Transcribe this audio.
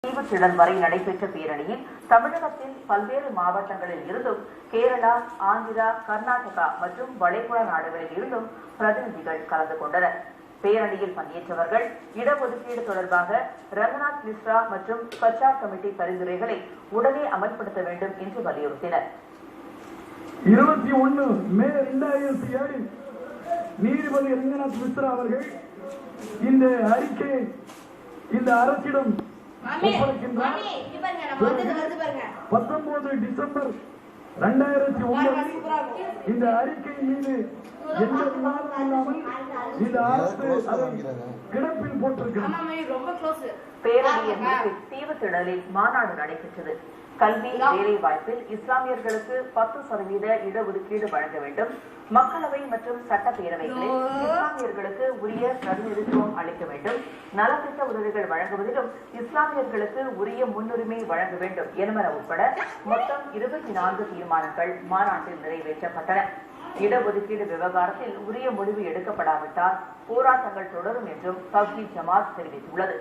தீவுத்திடல் வரை நடைபெற்ற பேரணியில் தமிழகத்தில் பல்வேறு மாவட்டங்களில் இருந்தும் கேரளா, ஆந்திரா, கர்நாடகா மற்றும் வளைகுடா நாடுகளில் இருந்தும் பிரதிநிதிகள் கலந்து கொண்டனர். பேரணியில் பங்கேற்றவர்கள் இடஒதுக்கீடு தொடர்பாக ரங்கநாத் மிஸ்ரா மற்றும் ஸ்வச்சா கமிட்டி பரிந்துரைகளை உடனே அமல்படுத்த வேண்டும் என்று வலியுறுத்தினர். 21 மே 2007 நீதிபதி ரங்கநாத் மிஸ்ரா அவர்கள் இந்த அறிக்கையை இந்த அரசிடம் ஒப்படைக்கின்றார். 19 டிசம்பர் 2009 இந்த அறிக்கை மீது எந்த விவாதம் இல்லாமல் இந்த அரசு அதை கிடப்பில் போட்டிருக்கிறது. பேரணியின் தீவுத்திடலில் மாநாடு நடைபெற்றது. கல்வி, வேலை வாய்ப்பில் இஸ்லாமியர்களுக்கு 10% இடஒதுக்கீடு வழங்க வேண்டும், மக்களவை மற்றும் சட்டப்பேரவைகளில் இஸ்லாமியர்களுக்கு உரிய பிரதிநிதித்துவம் அளிக்க வேண்டும், நலத்திட்ட உதவிகள் வழங்குவதிலும் இஸ்லாமியர்களுக்கு உரிய முன்னுரிமை வழங்க வேண்டும் என்பன உட்பட மொத்தம் 24 தீர்மானங்கள் மாநாட்டில் நிறைவேற்றப்பட்டன. இடஒதுக்கீடு விவகாரத்தில் உரிய முடிவு எடுக்கப்படாவிட்டால் போராட்டங்கள் தொடரும் என்றும் தவ்ஹீத் ஜமாத் தெரிவித்துள்ளது.